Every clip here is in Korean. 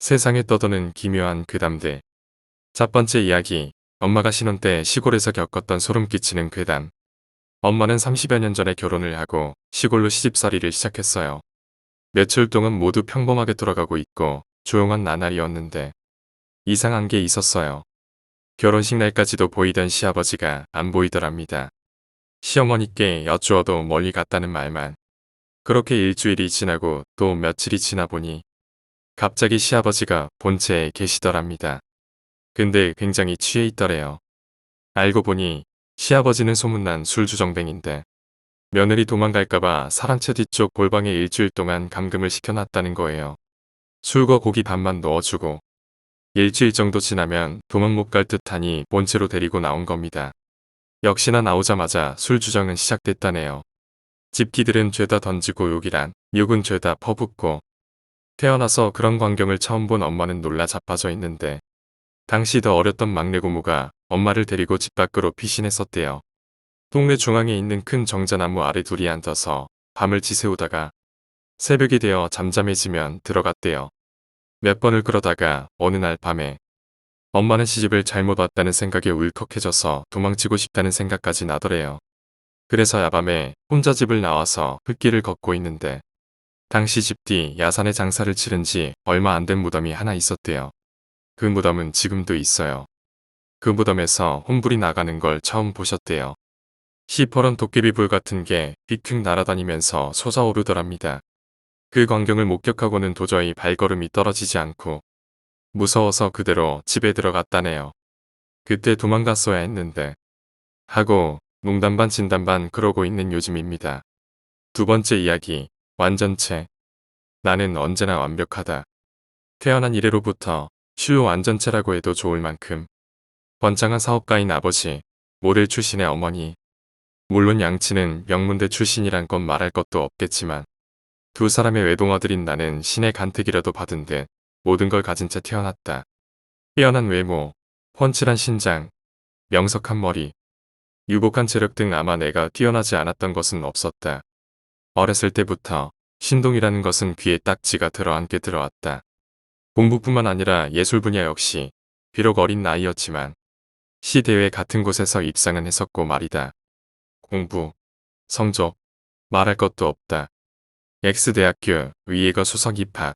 세상에 떠도는 기묘한 괴담들. 첫 번째 이야기. 엄마가 신혼 때 시골에서 겪었던 소름 끼치는 괴담. 엄마는 30여 년 전에 결혼을 하고 시골로 시집살이를 시작했어요. 며칠 동안 모두 평범하게 돌아가고 있고 조용한 나날이었는데 이상한 게 있었어요. 결혼식 날까지도 보이던 시아버지가 안 보이더랍니다. 시어머니께 여쭈어도 멀리 갔다는 말만. 그렇게 일주일이 지나고 또 며칠이 지나 보니 갑자기 시아버지가 본체에 계시더랍니다. 근데 굉장히 취해 있더래요. 알고 보니 시아버지는 소문난 술주정뱅인데 며느리 도망갈까봐 사랑채 뒤쪽 골방에 일주일 동안 감금을 시켜놨다는 거예요. 술과 고기 반만 넣어주고 일주일 정도 지나면 도망 못 갈 듯하니 본체로 데리고 나온 겁니다. 역시나 나오자마자 술주정은 시작됐다네요. 집기들은 죄다 던지고 욕이란 욕은 죄다 퍼붓고 태어나서 그런 광경을 처음 본 엄마는 놀라 자빠져 있는데 당시 더 어렸던 막내 고모가 엄마를 데리고 집 밖으로 피신했었대요. 동네 중앙에 있는 큰 정자나무 아래 둘이 앉아서 밤을 지새우다가 새벽이 되어 잠잠해지면 들어갔대요. 몇 번을 그러다가 어느 날 밤에 엄마는 시집을 잘못 왔다는 생각에 울컥해져서 도망치고 싶다는 생각까지 나더래요. 그래서 야밤에 혼자 집을 나와서 흙길을 걷고 있는데 당시 집 뒤 야산에 장사를 치른 지 얼마 안 된 무덤이 하나 있었대요. 그 무덤은 지금도 있어요. 그 무덤에서 혼불이 나가는 걸 처음 보셨대요. 시퍼런 도깨비 불 같은 게 휙휙 날아다니면서 솟아오르더랍니다. 그 광경을 목격하고는 도저히 발걸음이 떨어지지 않고 무서워서 그대로 집에 들어갔다네요. 그때 도망갔어야 했는데 하고 농담 반 진담 반 그러고 있는 요즘입니다. 두 번째 이야기. 완전체. 나는 언제나 완벽하다. 태어난 이래로부터 주요 완전체라고 해도 좋을 만큼 번창한 사업가인 아버지, 모델 출신의 어머니, 물론 양치는 명문대 출신이란 건 말할 것도 없겠지만 두 사람의 외동아들인 나는 신의 간택이라도 받은 듯 모든 걸 가진 채 태어났다. 뛰어난 외모, 훤칠한 신장, 명석한 머리, 유복한 체력 등 아마 내가 뛰어나지 않았던 것은 없었다. 어렸을 때부터 신동이라는 것은 귀에 딱지가 들어앉게 들어왔다. 공부뿐만 아니라 예술 분야 역시 비록 어린 나이였지만 시대회 같은 곳에서 입상은 했었고 말이다. 공부, 성적, 말할 것도 없다. X대학교 의예과 수석 입학.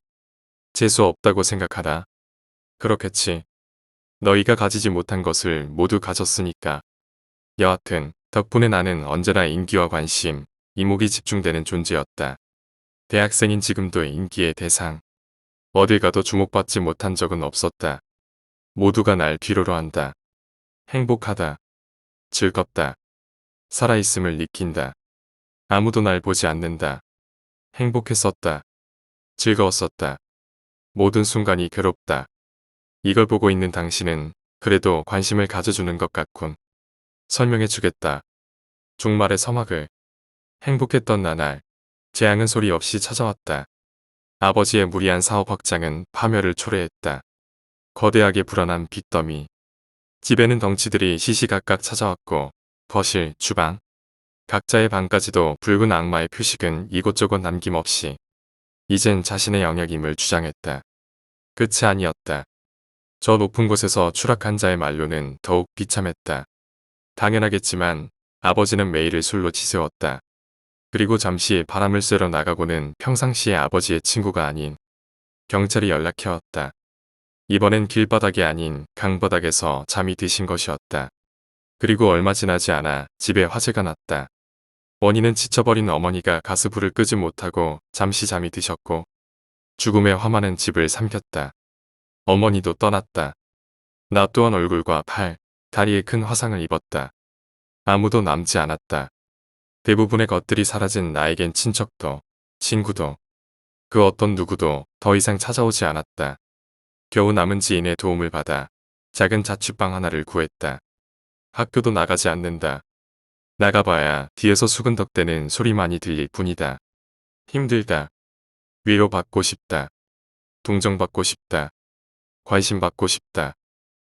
재수 없다고 생각하다. 그렇겠지. 너희가 가지지 못한 것을 모두 가졌으니까. 여하튼 덕분에 나는 언제나 인기와 관심, 이목이 집중되는 존재였다. 대학생인 지금도 인기의 대상. 어딜 가도 주목받지 못한 적은 없었다. 모두가 날 필요로 한다. 행복하다. 즐겁다. 살아있음을 느낀다. 아무도 날 보지 않는다. 행복했었다. 즐거웠었다. 모든 순간이 괴롭다. 이걸 보고 있는 당신은 그래도 관심을 가져주는 것 같군. 설명해주겠다. 종말의 서막을. 행복했던 나날. 재앙은 소리 없이 찾아왔다. 아버지의 무리한 사업 확장은 파멸을 초래했다. 거대하게 불어난 빚더미. 집에는 덩치들이 시시각각 찾아왔고 거실, 주방, 각자의 방까지도 붉은 악마의 표식은 이곳저곳 남김없이 이젠 자신의 영역임을 주장했다. 끝이 아니었다. 저 높은 곳에서 추락한 자의 만료는 더욱 비참했다. 당연하겠지만 아버지는 매일을 술로 지새웠다. 그리고 잠시 바람을 쐬러 나가고는 평상시에 아버지의 친구가 아닌 경찰이 연락해왔다. 이번엔 길바닥이 아닌 강바닥에서 잠이 드신 것이었다. 그리고 얼마 지나지 않아 집에 화재가 났다. 원인은 지쳐버린 어머니가 가스불을 끄지 못하고 잠시 잠이 드셨고 죽음의 화마는 집을 삼켰다. 어머니도 떠났다. 나 또한 얼굴과 팔, 다리에 큰 화상을 입었다. 아무도 남지 않았다. 대부분의 것들이 사라진 나에겐 친척도, 친구도, 그 어떤 누구도 더 이상 찾아오지 않았다. 겨우 남은 지인의 도움을 받아 작은 자취방 하나를 구했다. 학교도 나가지 않는다. 나가봐야 뒤에서 수근덕대는 소리만이 들릴 뿐이다. 힘들다. 위로받고 싶다. 동정받고 싶다. 관심받고 싶다.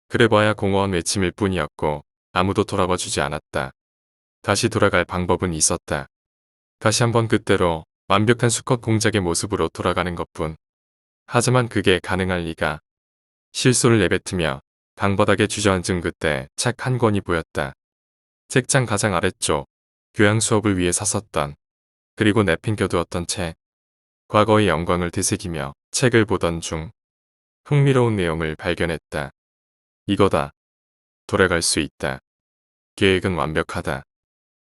그래봐야 공허한 외침일 뿐이었고 아무도 돌아봐주지 않았다. 다시 돌아갈 방법은 있었다. 다시 한번 그때로 완벽한 수컷 공작의 모습으로 돌아가는 것뿐. 하지만 그게 가능할 리가. 실소를 내뱉으며 방바닥에 주저앉은 그때 책 한 권이 보였다. 책장 가장 아래쪽, 교양 수업을 위해 샀었던, 그리고 내팽겨두었던 책. 과거의 영광을 되새기며 책을 보던 중 흥미로운 내용을 발견했다. 이거다. 돌아갈 수 있다. 계획은 완벽하다.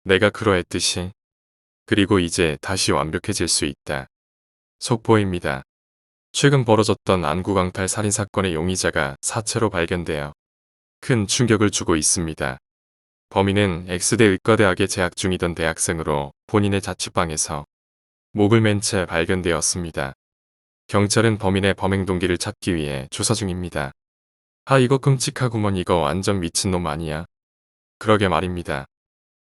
내가 그러했듯이. 그리고 이제 다시 완벽해질 수 있다. 속보입니다. 최근 벌어졌던 안구강탈 살인사건의 용의자가 사체로 발견되어 큰 충격을 주고 있습니다. 범인은 X대 의과대학에 재학 중이던 대학생으로 본인의 자취방에서 목을 맨 채 발견되었습니다. 경찰은 범인의 범행 동기를 찾기 위해 조사 중입니다. 이거 끔찍하구먼. 이거 완전 미친놈 아니야? 그러게 말입니다.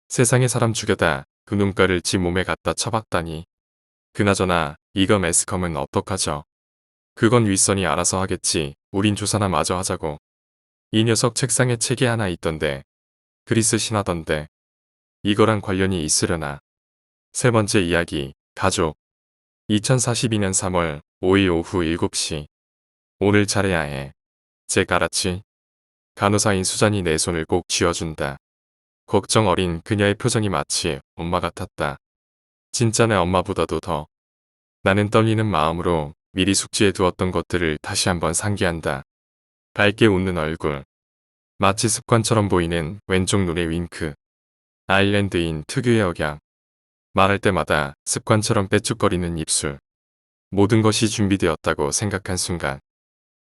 세상에 사람 죽여다 그 눈가를 지 몸에 갖다 쳐박다니. 그나저나 이거 매스컴은 어떡하죠? 그건 윗선이 알아서 하겠지. 우린 조사나 마저 하자고. 이 녀석 책상에 책이 하나 있던데. 그리스 신화던데. 이거랑 관련이 있으려나. 세 번째 이야기, 가족. 2042년 3월 5일 오후 7시. 오늘 잘해야 해. 잭 알았지? 간호사인 수잔이 내 손을 꼭 쥐어준다. 걱정 어린 그녀의 표정이 마치 엄마 같았다. 진짜 내 엄마보다도 더. 나는 떨리는 마음으로 미리 숙지해 두었던 것들을 다시 한번 상기한다. 밝게 웃는 얼굴. 마치 습관처럼 보이는 왼쪽 눈의 윙크. 아일랜드인 특유의 억양. 말할 때마다 습관처럼 빼쭉거리는 입술. 모든 것이 준비되었다고 생각한 순간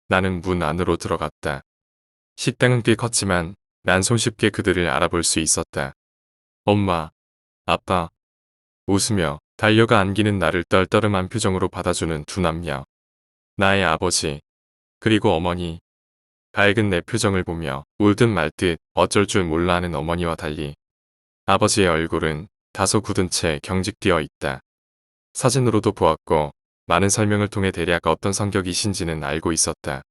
나는 문 안으로 들어갔다. 식당은 꽤 컸지만 난 손쉽게 그들을 알아볼 수 있었다. 엄마, 아빠. 웃으며 달려가 안기는 나를 떨떠름한 표정으로 받아주는 두 남녀. 나의 아버지, 그리고 어머니. 밝은 내 표정을 보며 울듯 말듯 어쩔 줄 몰라 하는 어머니와 달리 아버지의 얼굴은 다소 굳은 채 경직되어 있다. 사진으로도 보았고 많은 설명을 통해 대략 어떤 성격이신지는 알고 있었다.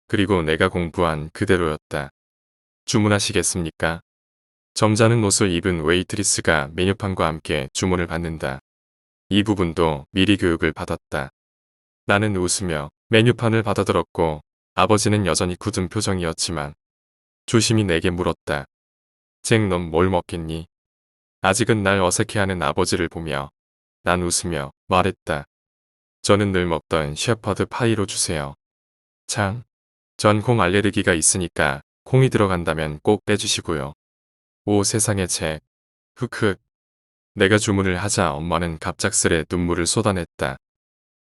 그리고 내가 공부한 그대로였다. 주문하시겠습니까? 점잖은 옷을 입은 웨이트리스가 메뉴판과 함께 주문을 받는다. 이 부분도 미리 교육을 받았다. 나는 웃으며 메뉴판을 받아들었고 아버지는 여전히 굳은 표정이었지만 조심히 내게 물었다. 잭, 넌 뭘 먹겠니? 아직은 날 어색해하는 아버지를 보며 난 웃으며 말했다. 저는 늘 먹던 셰퍼드 파이로 주세요. 참, 전 콩 알레르기가 있으니까 콩이 들어간다면 꼭 빼주시고요. 오 세상에 잭. 흑흑. 내가 주문을 하자 엄마는 갑작스레 눈물을 쏟아냈다.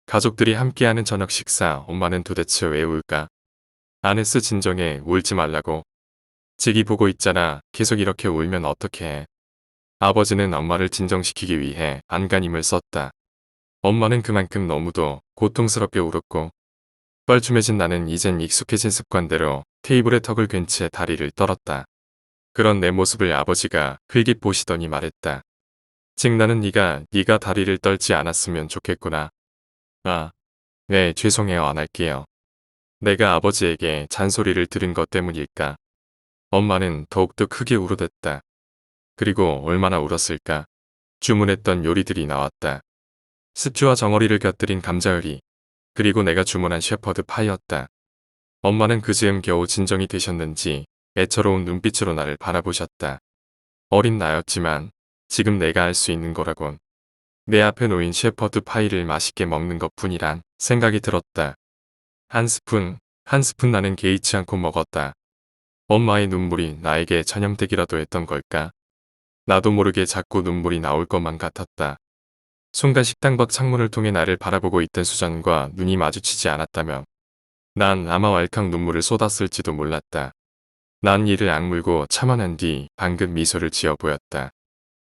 가족들이 함께하는 저녁 식사. 엄마는 도대체 왜 울까? 아네스 진정해. 울지 말라고. 잭이 보고 있잖아. 계속 이렇게 울면 어떡해. 아버지는 엄마를 진정시키기 위해 안간힘을 썼다. 엄마는 그만큼 너무도 고통스럽게 울었고 뻘쭘해진 나는 이젠 익숙해진 습관대로 테이블에 턱을 괜 채 다리를 떨었다. 그런 내 모습을 아버지가 흘깃 보시더니 말했다. 잭, 나는 네가 다리를 떨지 않았으면 좋겠구나. 네, 죄송해요. 안 할게요. 내가 아버지에게 잔소리를 들은 것 때문일까? 엄마는 더욱더 크게 울어댔다. 그리고 얼마나 울었을까? 주문했던 요리들이 나왔다. 스튜와 정어리를 곁들인 감자요리. 그리고 내가 주문한 셰퍼드 파이였다. 엄마는 그 즈음 겨우 진정이 되셨는지 애처로운 눈빛으로 나를 바라보셨다. 어린 나였지만 지금 내가 할 수 있는 거라곤 내 앞에 놓인 셰퍼드 파이를 맛있게 먹는 것뿐이란 생각이 들었다. 한 스푼 나는 개의치 않고 먹었다. 엄마의 눈물이 나에게 전염되기라도 했던 걸까? 나도 모르게 자꾸 눈물이 나올 것만 같았다. 순간 식당 밖 창문을 통해 나를 바라보고 있던 수잔과 눈이 마주치지 않았다면 난 아마 왈칵 눈물을 쏟았을지도 몰랐다. 난 이를 악물고 참아낸 뒤 방금 미소를 지어 보였다.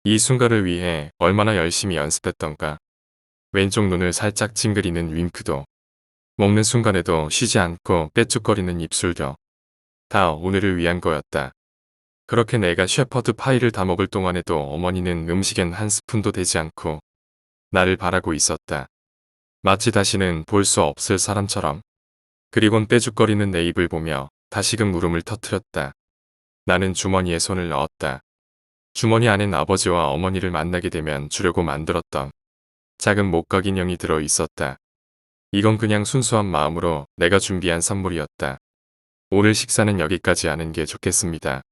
이 순간을 위해 얼마나 열심히 연습했던가. 왼쪽 눈을 살짝 찡그리는 윙크도, 먹는 순간에도 쉬지 않고 빼쭉거리는 입술도 다 오늘을 위한 거였다. 그렇게 내가 셰퍼드 파이를 다 먹을 동안에도 어머니는 음식엔 한 스푼도 되지 않고 나를 바라고 있었다. 마치 다시는 볼 수 없을 사람처럼. 그리곤 빼죽거리는 내 입을 보며 다시금 울음을 터뜨렸다. 나는 주머니에 손을 넣었다. 주머니 안엔 아버지와 어머니를 만나게 되면 주려고 만들었던 작은 목각 인형이 들어 있었다. 이건 그냥 순수한 마음으로 내가 준비한 선물이었다. 오늘 식사는 여기까지 하는 게 좋겠습니다.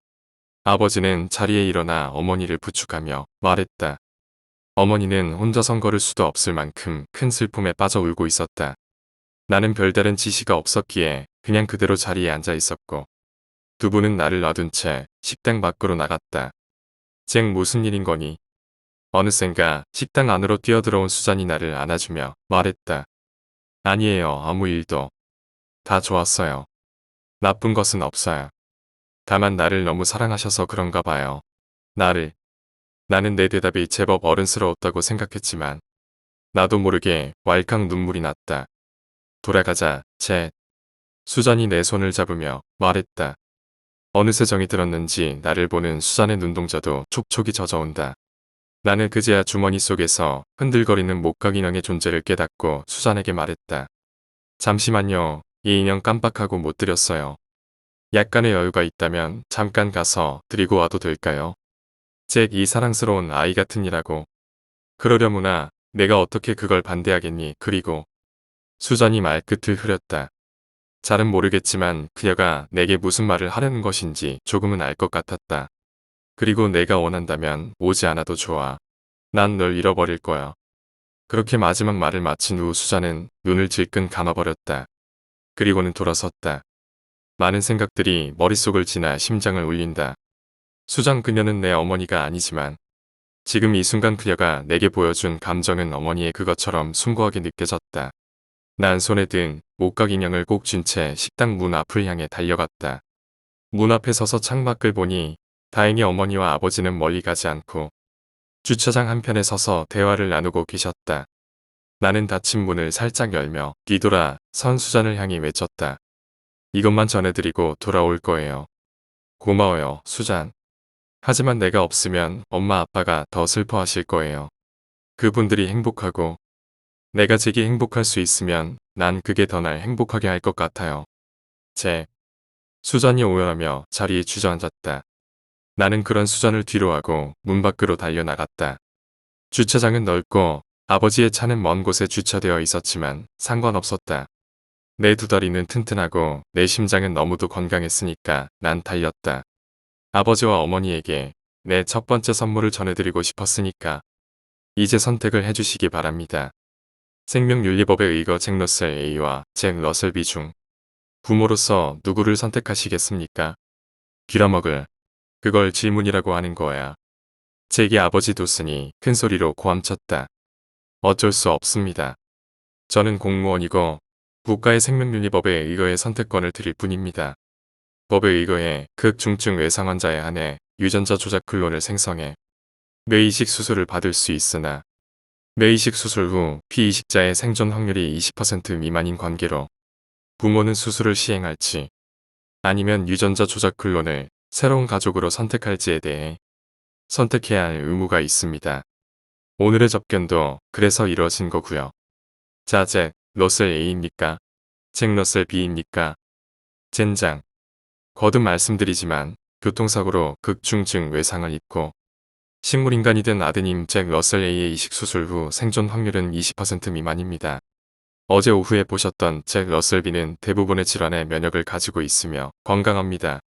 아버지는 자리에 일어나 어머니를 부축하며 말했다. 어머니는 혼자선 걸을 수도 없을 만큼 큰 슬픔에 빠져 울고 있었다. 나는 별다른 지시가 없었기에 그냥 그대로 자리에 앉아 있었고 두 분은 나를 놔둔 채 식당 밖으로 나갔다. 잭 무슨 일인 거니? 어느샌가 식당 안으로 뛰어들어온 수잔이 나를 안아주며 말했다. 아니에요. 아무 일도. 다 좋았어요. 나쁜 것은 없어요. 다만 나를 너무 사랑하셔서 그런가 봐요. 나를. 나는 내 대답이 제법 어른스러웠다고 생각했지만 나도 모르게 왈칵 눈물이 났다. 돌아가자, 잭. 수잔이 내 손을 잡으며 말했다. 어느새 정이 들었는지 나를 보는 수잔의 눈동자도 촉촉이 젖어온다. 나는 그제야 주머니 속에서 흔들거리는 목각 인형의 존재를 깨닫고 수잔에게 말했다. 잠시만요. 이 인형 깜빡하고 못 드렸어요. 약간의 여유가 있다면 잠깐 가서 드리고 와도 될까요? 잭 이 사랑스러운 아이 같은 이라고. 그러려무나 내가 어떻게 그걸 반대하겠니. 그리고 수잔이 말끝을 흐렸다. 잘은 모르겠지만 그녀가 내게 무슨 말을 하려는 것인지 조금은 알 것 같았다. 그리고 내가 원한다면 오지 않아도 좋아. 난 널 잃어버릴 거야. 그렇게 마지막 말을 마친 후 수잔은 눈을 질끈 감아버렸다. 그리고는 돌아섰다. 많은 생각들이 머릿속을 지나 심장을 울린다. 수잔 그녀는 내 어머니가 아니지만 지금 이 순간 그녀가 내게 보여준 감정은 어머니의 그것처럼 숭고하게 느껴졌다. 난 손에 든 목각 인형을 꼭 쥔 채 식당 문 앞을 향해 달려갔다. 문 앞에 서서 창밖을 보니 다행히 어머니와 아버지는 멀리 가지 않고 주차장 한편에 서서 대화를 나누고 계셨다. 나는 닫힌 문을 살짝 열며 뒤돌아 선 수잔을 향해 외쳤다. 이것만 전해드리고 돌아올 거예요. 고마워요, 수잔. 하지만 내가 없으면 엄마 아빠가 더 슬퍼하실 거예요. 그분들이 행복하고 내가 제게 행복할 수 있으면 난 그게 더 날 행복하게 할 것 같아요. 수잔이 오열하며 자리에 주저앉았다. 나는 그런 수잔을 뒤로하고 문 밖으로 달려나갔다. 주차장은 넓고 아버지의 차는 먼 곳에 주차되어 있었지만 상관없었다. 내 두 다리는 튼튼하고 내 심장은 너무도 건강했으니까 난 달렸다. 아버지와 어머니에게 내 첫 번째 선물을 전해드리고 싶었으니까 이제 선택을 해주시기 바랍니다. 생명윤리법에 의거 잭 러셀 A와 잭 러셀 B 중 부모로서 누구를 선택하시겠습니까? 길어먹을. 그걸 질문이라고 하는 거야. 잭의 아버지 도슨이 큰 소리로 고함쳤다. 어쩔 수 없습니다. 저는 공무원이고 국가의 생명윤리법에 의거해 선택권을 드릴 뿐입니다. 법에 의거해 극중증 외상 환자에 한해 유전자 조작 클론을 생성해 뇌이식 수술을 받을 수 있으나 뇌이식 수술 후 피이식자의 생존 확률이 20% 미만인 관계로 부모는 수술을 시행할지 아니면 유전자 조작 클론을 새로운 가족으로 선택할지에 대해 선택해야 할 의무가 있습니다. 오늘의 접견도 그래서 이루어진 거고요. 자, 잭 러셀 A입니까? 잭 러셀 B입니까? 젠장. 거듭 말씀드리지만 교통사고로 극중증 외상을 입고 식물인간이 된 아드님 잭 러셀 A의 이식 수술 후 생존 확률은 20% 미만입니다. 어제 오후에 보셨던 잭 러셀 B는 대부분의 질환의 면역을 가지고 있으며 건강합니다.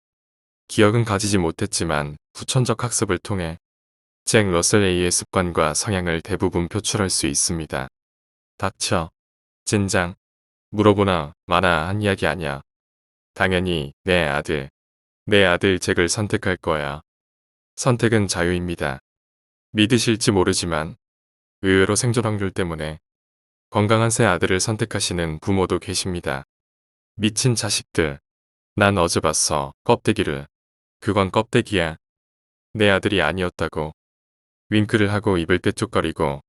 기억은 가지지 못했지만 후천적 학습을 통해 잭 러셀 A의 습관과 성향을 대부분 표출할 수 있습니다. 닥쳐. 젠장. 물어보나 마나 한 이야기 아니야. 당연히 내 아들 잭을 선택할 거야. 선택은 자유입니다. 믿으실지 모르지만 의외로 생존 확률 때문에 건강한 새 아들을 선택하시는 부모도 계십니다. 미친 자식들. 난 어제 봤어. 껍데기를. 그건 껍데기야. 내 아들이 아니었다고. 윙크를 하고 입을 꾀쪽거리고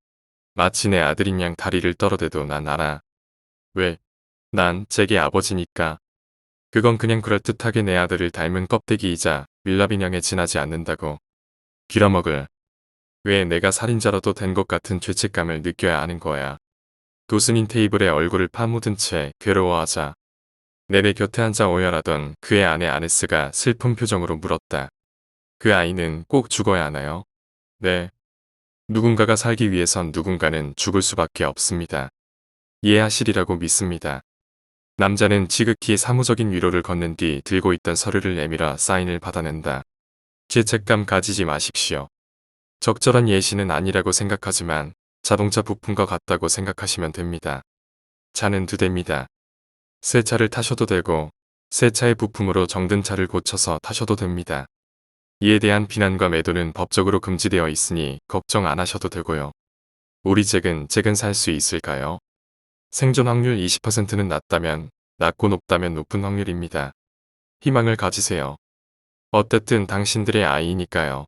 마치 내 아들인 양 다리를 떨어대도 난 알아. 왜? 난 잭의 아버지니까. 그건 그냥 그럴듯하게 내 아들을 닮은 껍데기이자 밀랍인형에 지나지 않는다고. 길어먹을. 왜 내가 살인자라도 된 것 같은 죄책감을 느껴야 하는 거야. 도슨인 테이블에 얼굴을 파묻은 채 괴로워하자 내내 곁에 앉아 오열하던 그의 아내 아네스가 슬픈 표정으로 물었다. 그 아이는 꼭 죽어야 하나요? 네. 누군가가 살기 위해선 누군가는 죽을 수밖에 없습니다. 이해하시리라고 믿습니다. 남자는 지극히 사무적인 위로를 건넨 뒤 들고 있던 서류를 내밀어 사인을 받아낸다. 죄책감 가지지 마십시오. 적절한 예시는 아니라고 생각하지만 자동차 부품과 같다고 생각하시면 됩니다. 차는 두 대입니다. 새 차를 타셔도 되고 새 차의 부품으로 정든 차를 고쳐서 타셔도 됩니다. 이에 대한 비난과 매도는 법적으로 금지되어 있으니 걱정 안 하셔도 되고요. 우리 잭은 살 수 있을까요? 생존 확률 20%는 낮고 높다면 높은 확률입니다. 희망을 가지세요. 어쨌든 당신들의 아이니까요.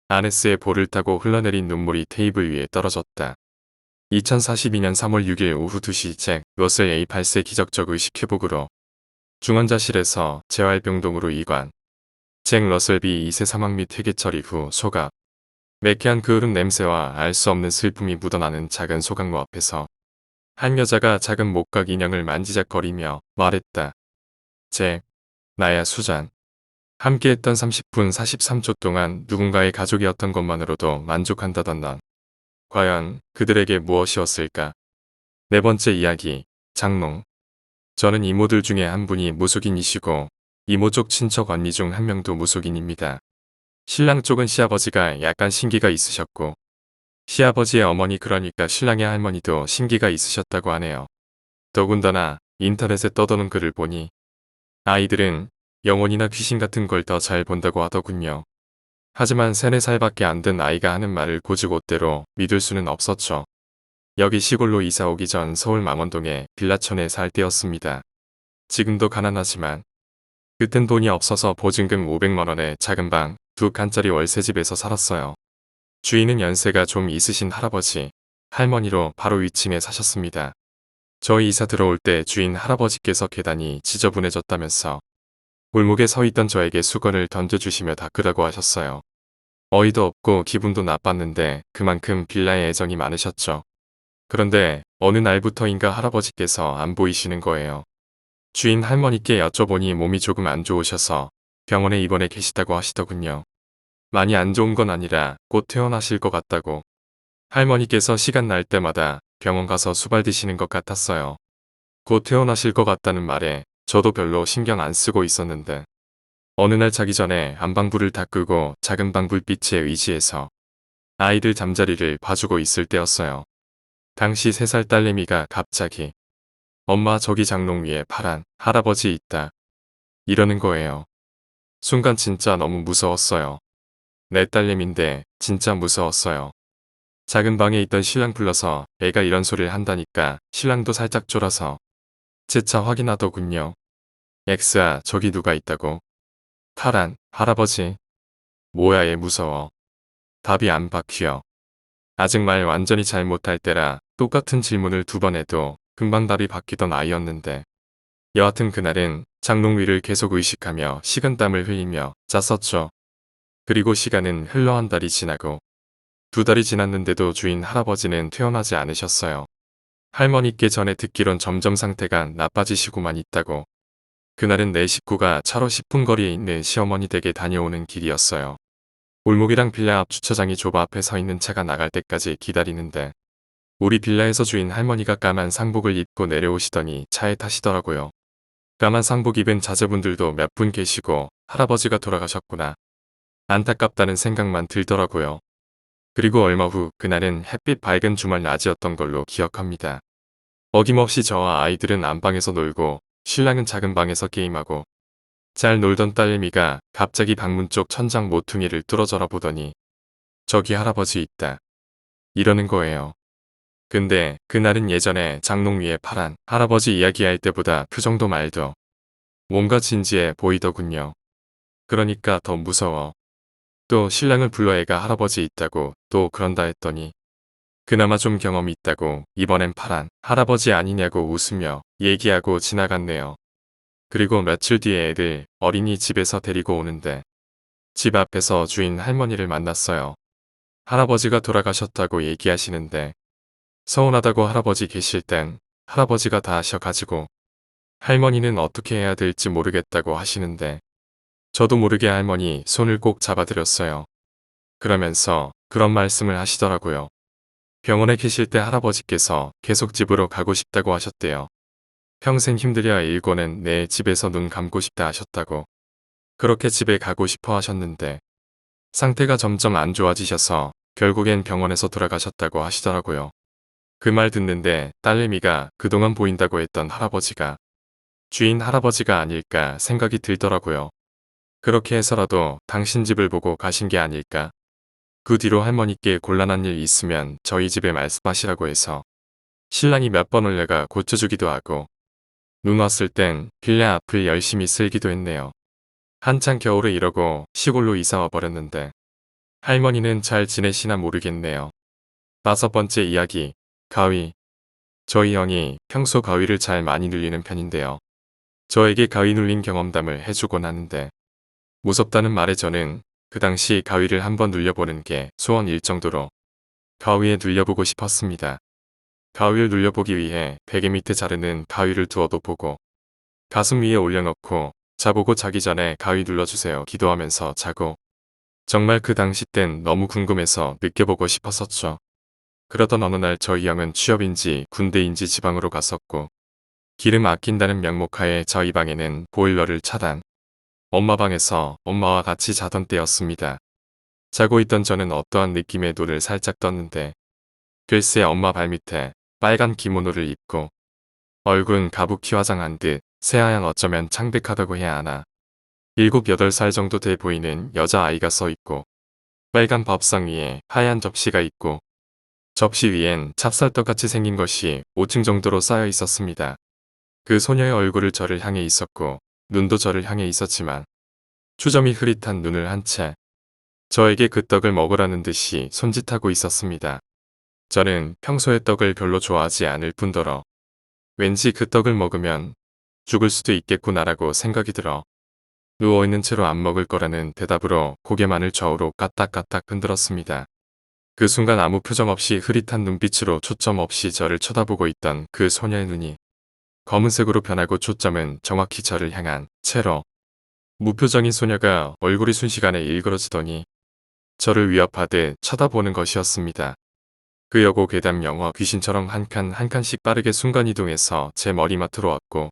아네스의 볼을 타고 흘러내린 눈물이 테이블 위에 떨어졌다. 2042년 3월 6일 오후 2시 잭 러셀 A8세 기적적 의식 회복으로 중환자실에서 재활병동으로 이관. 잭 러셀 B2세 사망 및 회계 처리 후 소각. 매캐한 그을음 냄새와 알 수 없는 슬픔이 묻어나는 작은 소각로 앞에서 한 여자가 작은 목각 인형을 만지작거리며 말했다. 잭, 나야 수잔. 함께했던 30분 43초 동안 누군가의 가족이었던 것만으로도 만족한다던 넌. 과연 그들에게 무엇이었을까? 네 번째 이야기, 장롱. 저는 이모들 중에 한 분이 무속인이시고 이모 쪽 친척 언니 중 한 명도 무속인입니다. 신랑 쪽은 시아버지가 약간 신기가 있으셨고 시아버지의 어머니 그러니까 신랑의 할머니도 신기가 있으셨다고 하네요. 더군다나 인터넷에 떠도는 글을 보니 아이들은 영혼이나 귀신 같은 걸 더 잘 본다고 하더군요. 하지만 3, 4살밖에 안 된 아이가 하는 말을 곧이곧대로 믿을 수는 없었죠. 여기 시골로 이사 오기 전 서울 망원동에 빌라촌에 살 때였습니다. 지금도 가난하지만 그땐 돈이 없어서 보증금 500만 원에 작은 방 2칸짜리 월세집에서 살았어요. 주인은 연세가 좀 있으신 할아버지, 할머니로 바로 위층에 사셨습니다. 저희 이사 들어올 때 주인 할아버지께서 계단이 지저분해졌다면서 골목에 서 있던 저에게 수건을 던져주시며 닦으라고 하셨어요. 어이도 없고 기분도 나빴는데 그만큼 빌라에 애정이 많으셨죠. 그런데 어느 날부터인가 할아버지께서 안 보이시는 거예요. 주인 할머니께 여쭤보니 몸이 조금 안 좋으셔서 병원에 입원해 계시다고 하시더군요. 많이 안 좋은 건 아니라 곧 퇴원하실 것 같다고. 할머니께서 시간 날 때마다 병원 가서 수발 드시는 것 같았어요. 곧 퇴원하실 것 같다는 말에 저도 별로 신경 안 쓰고 있었는데 어느 날 자기 전에 안방불을 다 끄고 작은 방 불빛에 의지해서 아이들 잠자리를 봐주고 있을 때였어요. 당시 3살 딸내미가 갑자기 엄마 저기 장롱 위에 파란 할아버지 있다. 이러는 거예요. 순간 진짜 너무 무서웠어요. 내 딸내미인데 진짜 무서웠어요. 작은 방에 있던 신랑 불러서 애가 이런 소리를 한다니까 신랑도 살짝 쫄아서 제 차 확인하더군요. 엑스야 저기 누가 있다고. 파란 할아버지. 뭐야 얘 무서워. 답이 안 바뀌어. 아직 말 완전히 잘 못할 때라 똑같은 질문을 2번 해도 금방 답이 바뀌던 아이였는데 여하튼 그날은 장롱 위를 계속 의식하며 식은땀을 흘리며 짰었죠. 그리고 시간은 흘러 한 달이 지나고 2달이 지났는데도 주인 할아버지는 퇴원하지 않으셨어요. 할머니께 전에 듣기론 점점 상태가 나빠지시고만 있다고. 그날은 내 식구가 차로 10분 거리에 있는 시어머니 댁에 다녀오는 길이었어요. 골목이랑 빌라 앞 주차장이 좁아 앞에 서 있는 차가 나갈 때까지 기다리는데 우리 빌라에서 주인 할머니가 까만 상복을 입고 내려오시더니 차에 타시더라고요. 까만 상복 입은 자제분들도 몇 분 계시고 할아버지가 돌아가셨구나. 안타깝다는 생각만 들더라고요. 그리고 얼마 후 그날은 햇빛 밝은 주말 낮이었던 걸로 기억합니다. 어김없이 저와 아이들은 안방에서 놀고 신랑은 작은 방에서 게임하고 잘 놀던 딸내미가 갑자기 방문 쪽 천장 모퉁이를 뚫어져라 보더니 저기 할아버지 있다. 이러는 거예요. 근데 그날은 예전에 장롱 위에 파란 할아버지 이야기할 때보다 표정도 말도 뭔가 진지해 보이더군요. 그러니까 더 무서워. 또 신랑을 불러 애가 할아버지 있다고 또 그런다 했더니 그나마 좀 경험이 있다고 이번엔 파란 할아버지 아니냐고 웃으며 얘기하고 지나갔네요. 그리고 며칠 뒤에 애들 어린이집에서 데리고 오는데 집 앞에서 주인 할머니를 만났어요. 할아버지가 돌아가셨다고 얘기하시는데 서운하다고 할아버지 계실 땐 할아버지가 다 하셔가지고 할머니는 어떻게 해야 될지 모르겠다고 하시는데 저도 모르게 할머니 손을 꼭 잡아드렸어요. 그러면서 그런 말씀을 하시더라고요. 병원에 계실 때 할아버지께서 계속 집으로 가고 싶다고 하셨대요. 평생 힘들여 일고는 내 집에서 눈 감고 싶다 하셨다고. 그렇게 집에 가고 싶어 하셨는데 상태가 점점 안 좋아지셔서 결국엔 병원에서 돌아가셨다고 하시더라고요. 그 말 듣는데 딸내미가 그동안 보인다고 했던 할아버지가 주인 할아버지가 아닐까 생각이 들더라고요. 그렇게 해서라도 당신 집을 보고 가신 게 아닐까. 그 뒤로 할머니께 곤란한 일 있으면 저희 집에 말씀하시라고 해서 신랑이 몇 번 올려가 고쳐주기도 하고 눈 왔을 땐 빌라 앞을 열심히 쓸기도 했네요. 한창 겨울에 이러고 시골로 이사 와버렸는데 할머니는 잘 지내시나 모르겠네요. 5번째 이야기, 가위. 저희 형이 평소 가위를 잘 많이 눌리는 편인데요. 저에게 가위 눌린 경험담을 해주곤 하는데 무섭다는 말에 저는 그 당시 가위를 한번 눌려보는 게 소원일 정도로 가위에 눌려보고 싶었습니다. 가위를 눌려보기 위해 베개 밑에 자르는 가위를 두어도 보고 가슴 위에 올려놓고 자보고 자기 전에 가위 눌러주세요 기도하면서 자고 정말 그 당시 땐 너무 궁금해서 느껴보고 싶었었죠. 그러던 어느 날 저희 형은 취업인지 군대인지 지방으로 갔었고 기름 아낀다는 명목하에 저희 방에는 보일러를 차단. 엄마 방에서 엄마와 같이 자던 때였습니다. 자고 있던 저는 어떠한 느낌의 눈을 살짝 떴는데 글쎄 엄마 발밑에 빨간 기모노를 입고 얼굴은 가부키 화장한 듯 새하얀 어쩌면 창백하다고 해야 하나. 7, 8살 정도 돼 보이는 여자아이가 서 있고 빨간 밥상 위에 하얀 접시가 있고 접시 위엔 찹쌀떡같이 생긴 것이 5층 정도로 쌓여 있었습니다. 그 소녀의 얼굴을 저를 향해 있었고 눈도 저를 향해 있었지만 추점이 흐릿한 눈을 한 채 저에게 그 떡을 먹으라는 듯이 손짓하고 있었습니다. 저는 평소에 떡을 별로 좋아하지 않을 뿐더러 왠지 그 떡을 먹으면 죽을 수도 있겠구나라고 생각이 들어 누워있는 채로 안 먹을 거라는 대답으로 고개만을 좌우로 까딱까딱 흔들었습니다. 그 순간 아무 표정 없이 흐릿한 눈빛으로 초점 없이 저를 쳐다보고 있던 그 소녀의 눈이 검은색으로 변하고 초점은 정확히 저를 향한 채로 무표정인 소녀가 얼굴이 순식간에 일그러지더니 저를 위협하듯 쳐다보는 것이었습니다. 그 여고 괴담 영화 귀신처럼 한 칸 한 칸씩 빠르게 순간이동해서 제 머리맡으로 왔고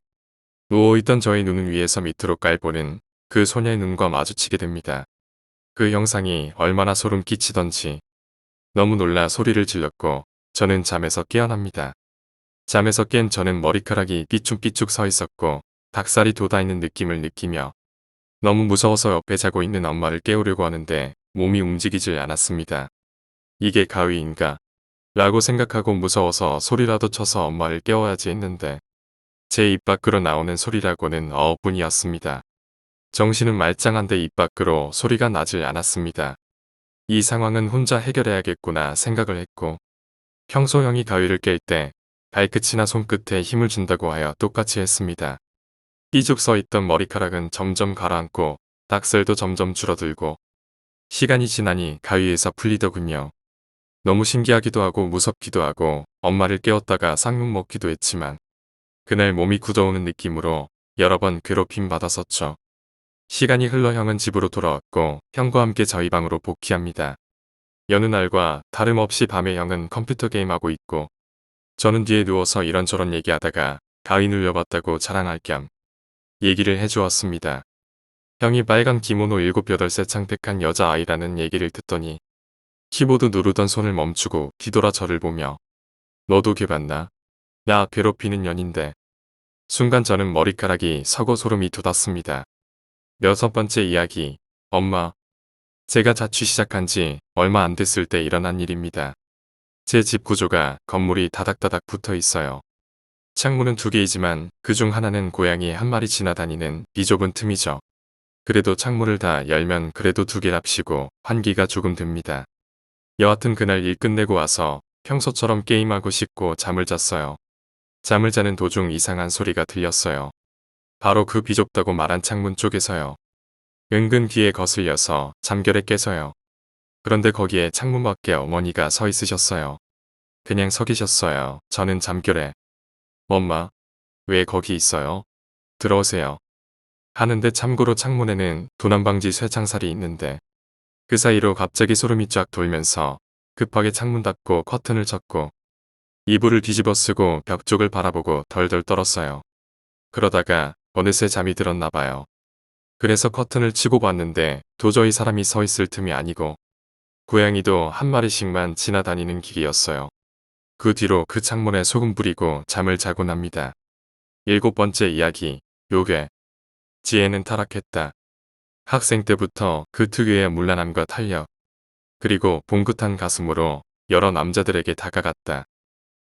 누워있던 저의 눈 위에서 밑으로 깔보는 그 소녀의 눈과 마주치게 됩니다. 그 형상이 얼마나 소름 끼치던지 너무 놀라 소리를 질렀고 저는 잠에서 깨어납니다. 잠에서 깬 저는 머리카락이 삐쭉삐쭉 서 있었고 닭살이 돋아있는 느낌을 느끼며 너무 무서워서 옆에 자고 있는 엄마를 깨우려고 하는데 몸이 움직이질 않았습니다. 이게 가위인가? 라고 생각하고 무서워서 소리라도 쳐서 엄마를 깨워야지 했는데 제 입 밖으로 나오는 소리라고는 어뿐이었습니다. 정신은 말짱한데 입 밖으로 소리가 나질 않았습니다. 이 상황은 혼자 해결해야겠구나 생각을 했고 평소 형이 가위를 깰 때 발끝이나 손끝에 힘을 준다고 하여 똑같이 했습니다. 삐죽 서 있던 머리카락은 점점 가라앉고 닭살도 점점 줄어들고 시간이 지나니 가위에서 풀리더군요. 너무 신기하기도 하고 무섭기도 하고 엄마를 깨웠다가 쌍욕 먹기도 했지만 그날 몸이 굳어오는 느낌으로 여러 번 괴롭힘 받았었죠. 시간이 흘러 형은 집으로 돌아왔고 형과 함께 저희 방으로 복귀합니다. 여느 날과 다름없이 밤에 형은 컴퓨터 게임하고 있고 저는 뒤에 누워서 이런저런 얘기하다가 가위 눌려봤다고 자랑할 겸 얘기를 해주었습니다. 형이 빨간 기모노 7, 8세 창백한 여자아이라는 얘기를 듣더니 키보드 누르던 손을 멈추고 뒤돌아 저를 보며 너도 괴봤나? 나 괴롭히는 년인데. 순간 저는 머리카락이 서고 소름이 돋았습니다. 6번째 이야기, 엄마. 제가 자취 시작한 지 얼마 안 됐을 때 일어난 일입니다. 제 집 구조가 건물이 다닥다닥 붙어 있어요. 창문은 2개이지만 그중 하나는 고양이 한 마리 지나다니는 비좁은 틈이죠. 그래도 창문을 다 열면 그래도 2개랍시고 환기가 조금 듭니다. 여하튼 그날 일 끝내고 와서 평소처럼 게임하고 싶고 잠을 잤어요. 잠을 자는 도중 이상한 소리가 들렸어요. 바로 그 비좁다고 말한 창문 쪽에서요. 은근 귀에 거슬려서 잠결에 깨서요. 그런데 거기에 창문 밖에 어머니가 서 있으셨어요. 그냥 서 계셨어요. 저는 잠결에 엄마, 왜 거기 있어요? 들어오세요. 하는데 참고로 창문에는 도난방지 쇠창살이 있는데 그 사이로 갑자기 소름이 쫙 돌면서 급하게 창문 닫고 커튼을 쳤고 이불을 뒤집어 쓰고 벽 쪽을 바라보고 덜덜 떨었어요. 그러다가 어느새 잠이 들었나 봐요. 그래서 커튼을 치고 봤는데 도저히 사람이 서 있을 틈이 아니고 고양이도 한 마리씩만 지나다니는 길이었어요. 그 뒤로 그 창문에 소금 뿌리고 잠을 자고 납니다. 7번째 이야기, 요괴. 지혜는 타락했다. 학생 때부터 그 특유의 문란함과 탄력, 그리고 봉긋한 가슴으로 여러 남자들에게 다가갔다.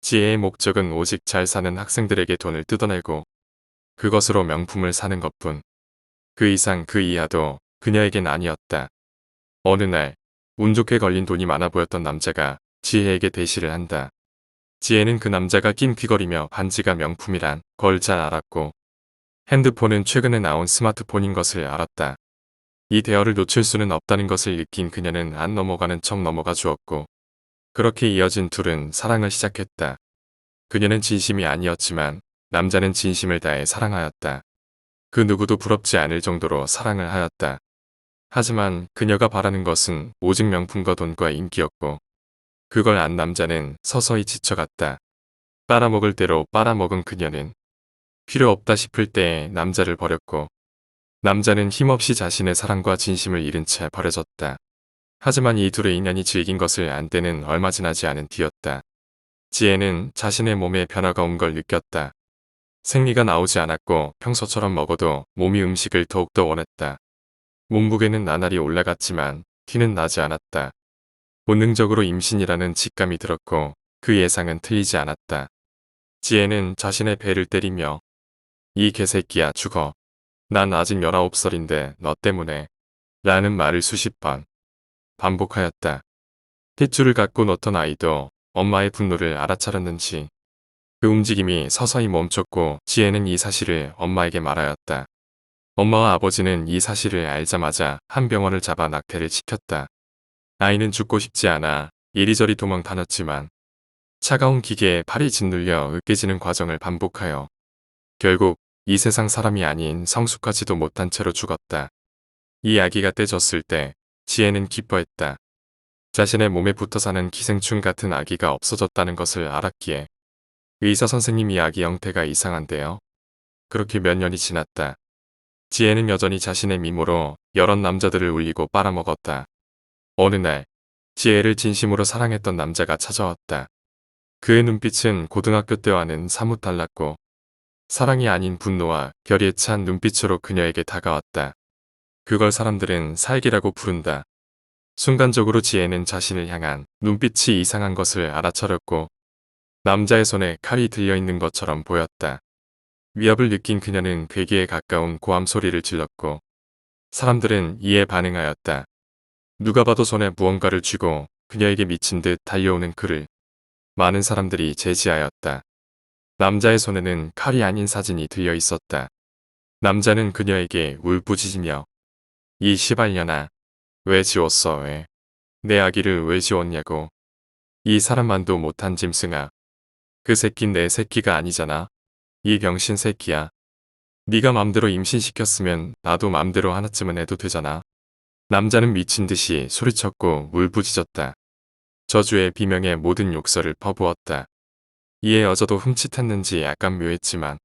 지혜의 목적은 오직 잘 사는 학생들에게 돈을 뜯어내고 그것으로 명품을 사는 것뿐. 그 이상 그 이하도 그녀에겐 아니었다. 어느 날 운 좋게 걸린 돈이 많아 보였던 남자가 지혜에게 대시를 한다. 지혜는 그 남자가 낀 귀걸이며 반지가 명품이란 걸 잘 알았고 핸드폰은 최근에 나온 스마트폰인 것을 알았다. 이 대화를 놓칠 수는 없다는 것을 느낀 그녀는 안 넘어가는 척 넘어가 주었고 그렇게 이어진 둘은 사랑을 시작했다. 그녀는 진심이 아니었지만 남자는 진심을 다해 사랑하였다. 그 누구도 부럽지 않을 정도로 사랑을 하였다. 하지만 그녀가 바라는 것은 오직 명품과 돈과 인기였고 그걸 안 남자는 서서히 지쳐갔다. 빨아먹을 대로 빨아먹은 그녀는 필요 없다 싶을 때에 남자를 버렸고 남자는 힘없이 자신의 사랑과 진심을 잃은 채 버려졌다. 하지만 이 둘의 인연이 질긴 것을 안 때는 얼마 지나지 않은 뒤였다. 지혜는 자신의 몸에 변화가 온 걸 느꼈다. 생리가 나오지 않았고 평소처럼 먹어도 몸이 음식을 더욱더 원했다. 몸무게는 나날이 올라갔지만 티는 나지 않았다. 본능적으로 임신이라는 직감이 들었고 그 예상은 틀리지 않았다. 지혜는 자신의 배를 때리며 이 개새끼야 죽어. 난 아직 19살인데 너 때문에 라는 말을 수십 번 반복하였다. 핏줄을 갖고 놓던 아이도 엄마의 분노를 알아차렸는지 그 움직임이 서서히 멈췄고 지혜는 이 사실을 엄마에게 말하였다. 엄마와 아버지는 이 사실을 알자마자 한 병원을 잡아 낙태를 시켰다. 아이는 죽고 싶지 않아 이리저리 도망 다녔지만 차가운 기계에 팔이 짓눌려 으깨지는 과정을 반복하여 결국 이 세상 사람이 아닌 성숙하지도 못한 채로 죽었다. 이 아기가 떼졌을 때 지혜는 기뻐했다. 자신의 몸에 붙어 사는 기생충 같은 아기가 없어졌다는 것을 알았기에 의사 선생님 이 아기 형태가 이상한데요. 그렇게 몇 년이 지났다. 지혜는 여전히 자신의 미모로 여러 남자들을 울리고 빨아먹었다. 어느 날 지혜를 진심으로 사랑했던 남자가 찾아왔다. 그의 눈빛은 고등학교 때와는 사뭇 달랐고 사랑이 아닌 분노와 결의에 찬 눈빛으로 그녀에게 다가왔다. 그걸 사람들은 살기라고 부른다. 순간적으로 지혜는 자신을 향한 눈빛이 이상한 것을 알아차렸고 남자의 손에 칼이 들려있는 것처럼 보였다. 위협을 느낀 그녀는 괴기에 가까운 고함 소리를 질렀고 사람들은 이에 반응하였다. 누가 봐도 손에 무언가를 쥐고 그녀에게 미친 듯 달려오는 그를 많은 사람들이 제지하였다. 남자의 손에는 칼이 아닌 사진이 들려 있었다. 남자는 그녀에게 울부짖으며 이 시발년아 왜 지웠어 왜? 내 아기를 왜 지웠냐고. 이 사람만도 못한 짐승아. 그 새낀 내 새끼가 아니잖아. 이 병신 새끼야. 네가 맘대로 임신시켰으면 나도 맘대로 하나쯤은 해도 되잖아. 남자는 미친 듯이 소리쳤고 울부짖었다. 저주의 비명에 모든 욕설을 퍼부었다. 이에 여자도 흠칫했는지 약간 묘했지만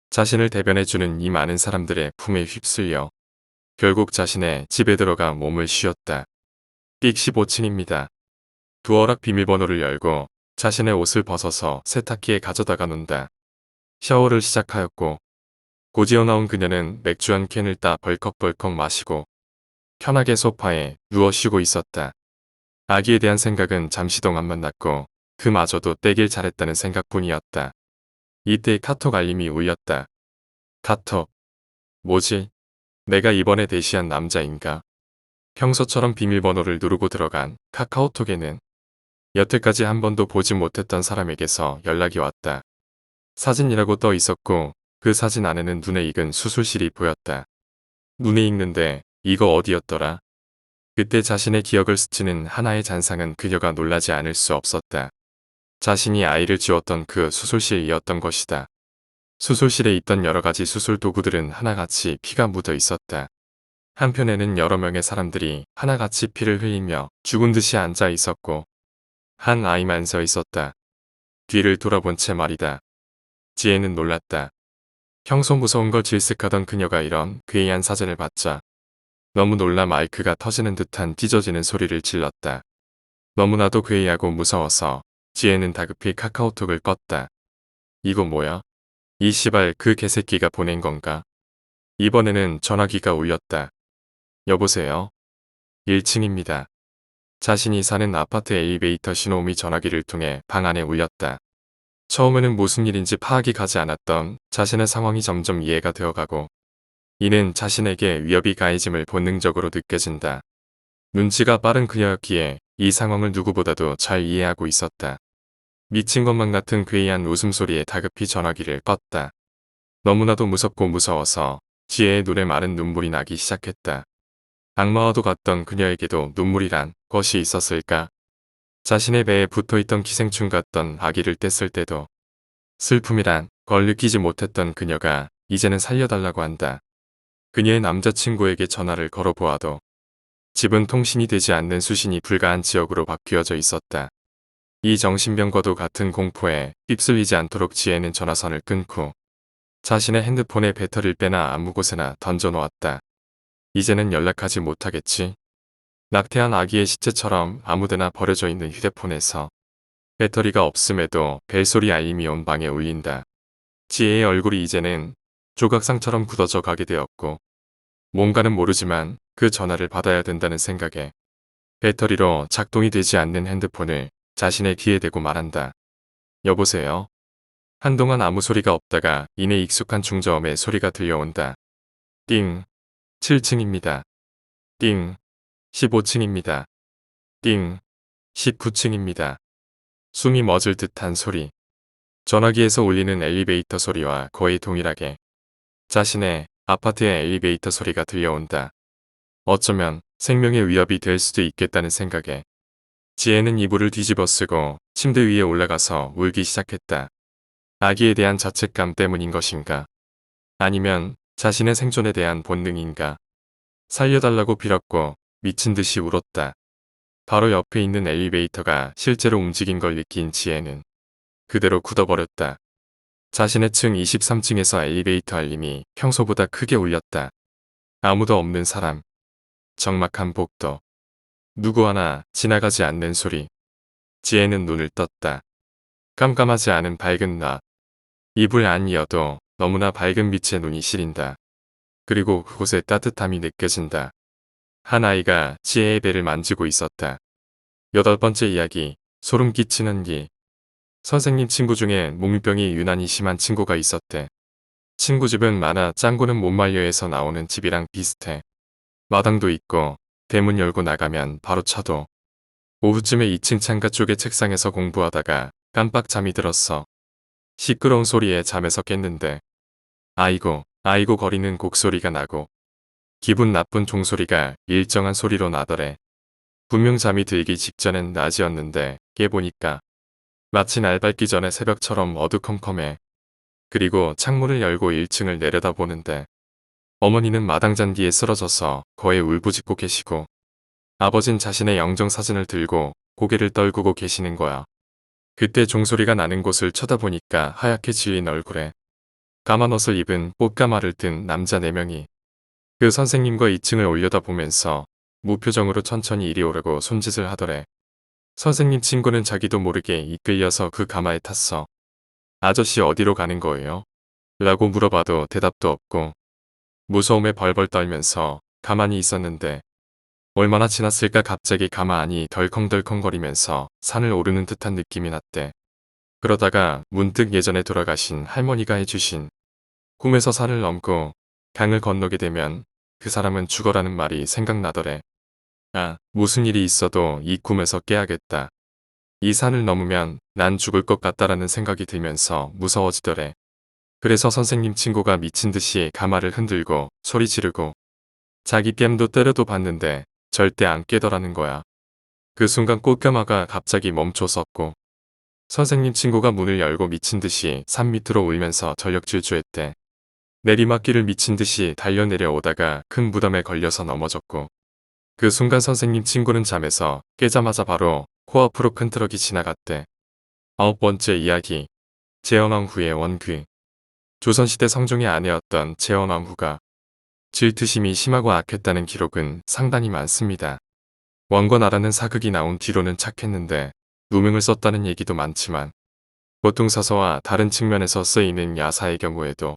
자신을 대변해주는 이 많은 사람들의 품에 휩쓸려 결국 자신의 집에 들어가 몸을 쉬었다. 삑 15층입니다. 두어락 비밀번호를 열고 자신의 옷을 벗어서 세탁기에 가져다가 놓는다. 샤워를 시작하였고 고지어 나온 그녀는 맥주 한 캔을 따 벌컥벌컥 마시고 편하게 소파에 누워 쉬고 있었다. 아기에 대한 생각은 잠시 동안만 났고 그마저도 떼길 잘했다는 생각뿐이었다. 이때 카톡 알림이 울렸다. 카톡. 뭐지? 내가 이번에 대시한 남자인가? 평소처럼 비밀번호를 누르고 들어간 카카오톡에는 여태까지 한 번도 보지 못했던 사람에게서 연락이 왔다. 사진이라고 떠 있었고 그 사진 안에는 눈에 익은 수술실이 보였다. 눈에 익는데 이거 어디였더라? 그때 자신의 기억을 스치는 하나의 잔상은 그녀가 놀라지 않을 수 없었다. 자신이 아이를 지웠던 그 수술실이었던 것이다. 수술실에 있던 여러 가지 수술 도구들은 하나같이 피가 묻어 있었다. 한편에는 여러 명의 사람들이 하나같이 피를 흘리며 죽은 듯이 앉아 있었고 한 아이만 서 있었다. 뒤를 돌아본 채 말이다. 지혜는 놀랐다. 평소 무서운 걸 질색하던 그녀가 이런 괴이한 사진을 받자 너무 놀라 마이크가 터지는 듯한 찢어지는 소리를 질렀다. 너무나도 괴이하고 무서워서 지혜는 다급히 카카오톡을 껐다. 이거 뭐야? 이 씨발 그 개새끼가 보낸 건가? 이번에는 전화기가 울렸다. 여보세요? 1층입니다. 자신이 사는 아파트 엘리베이터 신호음이 전화기를 통해 방 안에 울렸다. 처음에는 무슨 일인지 파악이 가지 않았던 자신의 상황이 점점 이해가 되어가고 이는 자신에게 위협이 가해짐을 본능적으로 느껴진다. 눈치가 빠른 그녀였기에 이 상황을 누구보다도 잘 이해하고 있었다. 미친 것만 같은 괴이한 웃음소리에 다급히 전화기를 껐다. 너무나도 무섭고 무서워서 지혜의 눈에 마른 눈물이 나기 시작했다. 악마와도 같던 그녀에게도 눈물이란 것이 있었을까? 자신의 배에 붙어있던 기생충 같던 아기를 뗐을 때도 슬픔이란 걸 느끼지 못했던 그녀가 이제는 살려달라고 한다. 그녀의 남자친구에게 전화를 걸어보아도 집은 통신이 되지 않는 수신이 불가한 지역으로 바뀌어져 있었다. 이 정신병과도 같은 공포에 휩쓸리지 않도록 지혜는 전화선을 끊고 자신의 핸드폰에 배터리를 빼나 아무 곳에나 던져놓았다. 이제는 연락하지 못하겠지. 낙태한 아기의 시체처럼 아무데나 버려져 있는 휴대폰에서 배터리가 없음에도 벨소리 알림이 온 방에 울린다. 지혜의 얼굴이 이제는 조각상처럼 굳어져 가게 되었고 뭔가는 모르지만 그 전화를 받아야 된다는 생각에 배터리로 작동이 되지 않는 핸드폰을 자신의 귀에 대고 말한다. 여보세요? 한동안 아무 소리가 없다가 이내 익숙한 중저음의 소리가 들려온다. 띵. 7층입니다. 띵. 15층입니다. 띵. 19층입니다. 숨이 멎을 듯한 소리. 전화기에서 울리는 엘리베이터 소리와 거의 동일하게 자신의 아파트의 엘리베이터 소리가 들려온다. 어쩌면 생명의 위협이 될 수도 있겠다는 생각에 지혜는 이불을 뒤집어 쓰고 침대 위에 올라가서 울기 시작했다. 아기에 대한 자책감 때문인 것인가? 아니면 자신의 생존에 대한 본능인가? 살려달라고 빌었고 미친 듯이 울었다. 바로 옆에 있는 엘리베이터가 실제로 움직인 걸 느낀 지혜는 그대로 굳어버렸다. 자신의 층 23층에서 엘리베이터 알림이 평소보다 크게 울렸다. 아무도 없는 사람. 적막한 복도. 누구 하나 지나가지 않는 소리. 지혜는 눈을 떴다. 깜깜하지 않은 밝은 낮. 이불 안이어도 너무나 밝은 빛에 눈이 시린다. 그리고 그곳에 따뜻함이 느껴진다. 한 아이가 지혜의 배를 만지고 있었다. 8번째 이야기, 소름 끼치는 기. 선생님 친구 중에 몽유병이 유난히 심한 친구가 있었대. 친구 집은 만화 짱구는 못 말려에서 나오는 집이랑 비슷해. 마당도 있고 대문 열고 나가면 바로 차도. 오후쯤에 2층 창가 쪽의 책상에서 공부하다가 깜빡 잠이 들었어. 시끄러운 소리에 잠에서 깼는데 아이고 아이고 거리는 곡소리가 나고 기분 나쁜 종소리가 일정한 소리로 나더래. 분명 잠이 들기 직전엔 낮이었는데 깨보니까 마치 날 밝기 전에 새벽처럼 어두컴컴해. 그리고 창문을 열고 1층을 내려다보는데 어머니는 마당 잔디에 쓰러져서 거에 울부짖고 계시고 아버진 자신의 영정사진을 들고 고개를 떨구고 계시는 거야. 그때 종소리가 나는 곳을 쳐다보니까 하얗게 질린 얼굴에 까만 옷을 입은 꽃가마를 든 남자 4명이 그 선생님과 2층을 올려다보면서 무표정으로 천천히 이리 오르고 손짓을 하더래. 선생님 친구는 자기도 모르게 이끌려서 그 가마에 탔어. 아저씨 어디로 가는 거예요? 라고 물어봐도 대답도 없고 무서움에 벌벌 떨면서 가만히 있었는데 얼마나 지났을까 갑자기 가마 안이 덜컹덜컹거리면서 산을 오르는 듯한 느낌이 났대. 그러다가 문득 예전에 돌아가신 할머니가 해주신 꿈에서 산을 넘고 강을 건너게 되면 그 사람은 죽어라는 말이 생각나더래. 아, 무슨 일이 있어도 이 꿈에서 깨야겠다. 이 산을 넘으면 난 죽을 것 같다라는 생각이 들면서 무서워지더래. 그래서 선생님 친구가 미친 듯이 가마를 흔들고 소리 지르고 자기 뺨도 때려도 봤는데 절대 안 깨더라는 거야. 그 순간 꽃가마가 갑자기 멈춰섰고 선생님 친구가 문을 열고 미친 듯이 산 밑으로 울면서 전력 질주했대. 내리막길을 미친 듯이 달려내려오다가 큰 무덤에 걸려서 넘어졌고 그 순간 선생님 친구는 잠에서 깨자마자 바로 코앞으로 큰 트럭이 지나갔대. 9번째 이야기. 제헌왕후의 원귀. 조선시대 성종의 아내였던 제헌왕후가 질투심이 심하고 악했다는 기록은 상당히 많습니다. 왕과 나라는 사극이 나온 뒤로는 착했는데 누명을 썼다는 얘기도 많지만 보통사서와 다른 측면에서 쓰이는 야사의 경우에도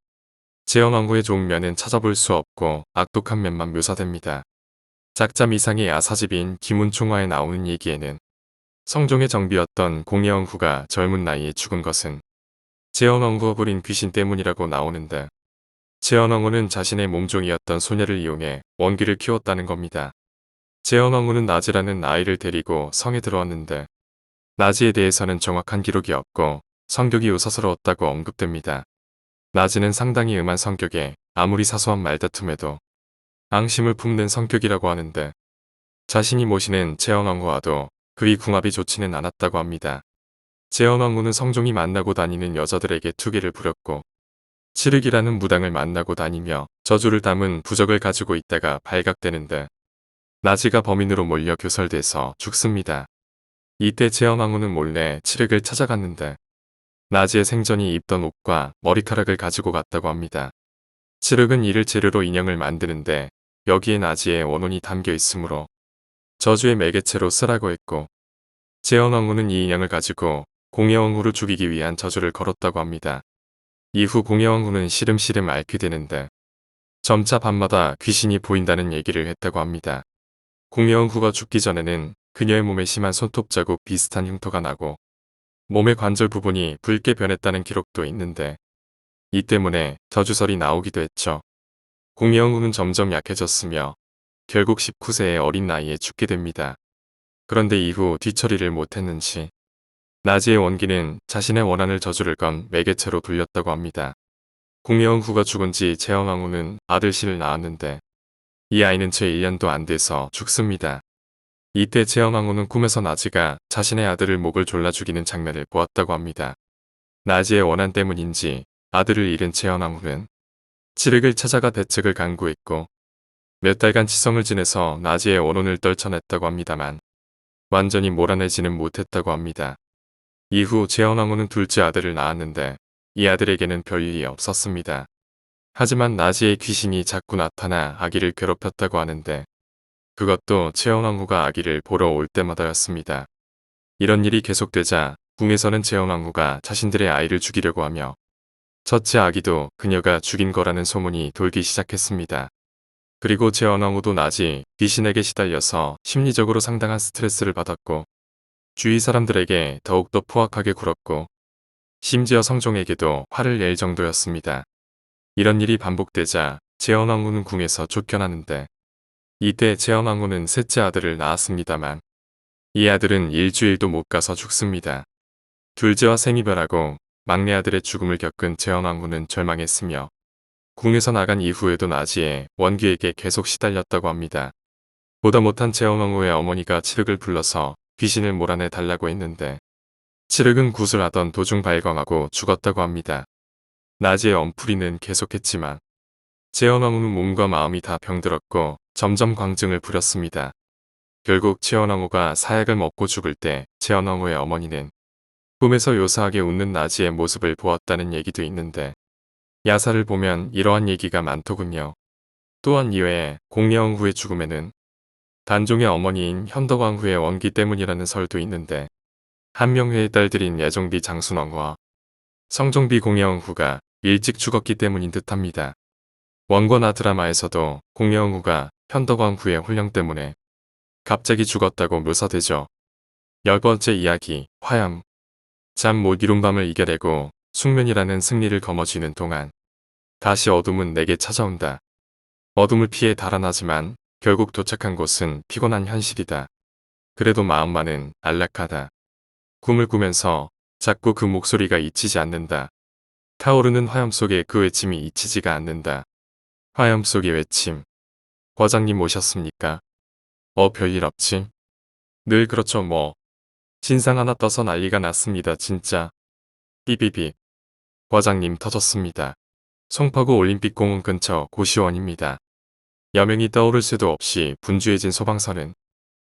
제헌왕후의 좋은 면은 찾아볼 수 없고 악독한 면만 묘사됩니다. 작자 미상의 야사집인 기문총화에 나오는 얘기에는 성종의 정비였던 공예왕후가 젊은 나이에 죽은 것은 제헌왕후가 부린 귀신 때문이라고 나오는데 제헌왕후는 자신의 몸종이었던 소녀를 이용해 원귀를 키웠다는 겁니다. 제헌왕후는 나지라는 아이를 데리고 성에 들어왔는데 나지에 대해서는 정확한 기록이 없고 성격이 요사스러웠다고 언급됩니다. 나지는 상당히 음한 성격에 아무리 사소한 말다툼에도 앙심을 품는 성격이라고 하는데 자신이 모시는 제헌왕후와도 그리 궁합이 좋지는 않았다고 합니다. 제헌왕후는 성종이 만나고 다니는 여자들에게 투기를 부렸고 칠흑이라는 무당을 만나고 다니며 저주를 담은 부적을 가지고 있다가 발각되는데 나지가 범인으로 몰려 교설돼서 죽습니다. 이때 제헌왕후는 몰래 칠흑을 찾아갔는데 나지의 생전이 입던 옷과 머리카락을 가지고 갔다고 합니다. 칠흑은 이를 재료로 인형을 만드는데 여기에 나지의 원혼이 담겨 있으므로 저주의 매개체로 쓰라고 했고 제헌왕후는 이 인형을 가지고 공예왕후를 죽이기 위한 저주를 걸었다고 합니다. 이후 공예왕후는 시름시름 앓게 되는데 점차 밤마다 귀신이 보인다는 얘기를 했다고 합니다. 공예왕후가 죽기 전에는 그녀의 몸에 심한 손톱 자국 비슷한 흉터가 나고 몸의 관절 부분이 붉게 변했다는 기록도 있는데 이 때문에 저주설이 나오기도 했죠. 공예왕후는 점점 약해졌으며 결국 19세의 어린 나이에 죽게 됩니다. 그런데 이후 뒤처리를 못했는지 나지의 원기는 자신의 원한을 저주를 건 매개체로 돌렸다고 합니다. 공예왕후가 죽은 지 제헌왕후는 아들씨를 낳았는데 이 아이는 채 1년도 안 돼서 죽습니다. 이때 제헌왕후는 꿈에서 나지가 자신의 아들을 목을 졸라 죽이는 장면을 보았다고 합니다. 나지의 원한 때문인지 아들을 잃은 제헌왕후는 칠흑을 찾아가 대책을 강구했고 몇 달간 치성을 지내서 나지의 원혼을 떨쳐냈다고 합니다만 완전히 몰아내지는 못했다고 합니다. 이후 제헌왕후는 둘째 아들을 낳았는데 이 아들에게는 별일이 없었습니다. 하지만 나지의 귀신이 자꾸 나타나 아기를 괴롭혔다고 하는데 그것도 제헌왕후가 아기를 보러 올 때마다였습니다. 이런 일이 계속되자 궁에서는 제헌왕후가 자신들의 아이를 죽이려고 하며 첫째 아기도 그녀가 죽인 거라는 소문이 돌기 시작했습니다. 그리고 제헌왕후도 나지 귀신에게 시달려서 심리적으로 상당한 스트레스를 받았고 주위 사람들에게 더욱더 포악하게 굴었고 심지어 성종에게도 화를 낼 정도였습니다. 이런 일이 반복되자 제헌왕후는 궁에서 쫓겨나는데 이때 제헌왕후는 셋째 아들을 낳았습니다만 이 아들은 일주일도 못 가서 죽습니다. 둘째와 생이별하고 막내 아들의 죽음을 겪은 제헌왕후는 절망했으며 궁에서 나간 이후에도 나지의 원귀에게 계속 시달렸다고 합니다. 보다 못한 제헌왕후의 어머니가 칠흑을 불러서 귀신을 몰아내 달라고 했는데 칠흑은 구슬하던 도중 발광하고 죽었다고 합니다. 나지의 엄풀이는 계속했지만 제헌왕후는 몸과 마음이 다 병들었고 점점 광증을 부렸습니다. 결국 제헌왕후가 사약을 먹고 죽을 때 제헌왕후의 어머니는 꿈에서 요사하게 웃는 나지의 모습을 보았다는 얘기도 있는데 야사를 보면 이러한 얘기가 많더군요. 또한 이외에 공예왕후의 죽음에는 단종의 어머니인 현덕왕후의 원기 때문이라는 설도 있는데 한명회의 딸들인 예종비 장순왕후와 성종비 공예왕후가 일찍 죽었기 때문인 듯합니다. 원권하 드라마에서도 공예왕후가 현덕왕후의 혼령 때문에 갑자기 죽었다고 묘사되죠. 10번째 이야기, 화염. 잠 못 이룬 밤을 이겨내고 숙면이라는 승리를 거머쥐는 동안 다시 어둠은 내게 찾아온다. 어둠을 피해 달아나지만 결국 도착한 곳은 피곤한 현실이다. 그래도 마음만은 안락하다. 꿈을 꾸면서 자꾸 그 목소리가 잊히지 않는다. 타오르는 화염 속에 그 외침이 잊히지가 않는다. 화염 속의 외침. 과장님 오셨습니까? 별일 없지? 늘 그렇죠 뭐. 진상 하나 떠서 난리가 났습니다 진짜. 삐삐삐. 과장님 터졌습니다. 송파구 올림픽공원 근처 고시원입니다. 여명이 떠오를 새도 없이 분주해진 소방서는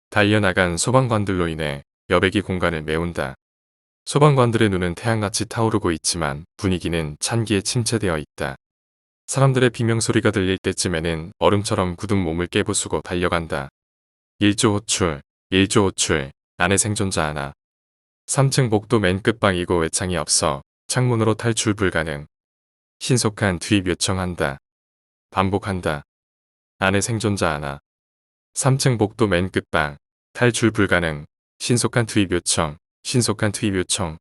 달려나간 소방관들로 인해 여백이 공간을 메운다. 소방관들의 눈은 태양같이 타오르고 있지만 분위기는 찬기에 침체되어 있다. 사람들의 비명소리가 들릴 때쯤에는 얼음처럼 굳은 몸을 깨부수고 달려간다. 일조 호출, 일조 호출, 안에 생존자 하나. 3층 복도 맨 끝방이고 외창이 없어 창문으로 탈출 불가능. 신속한 투입 요청한다. 반복한다. 안에 생존자 하나. 3층 복도 맨 끝방. 탈출 불가능. 신속한 투입 요청. 신속한 투입 요청.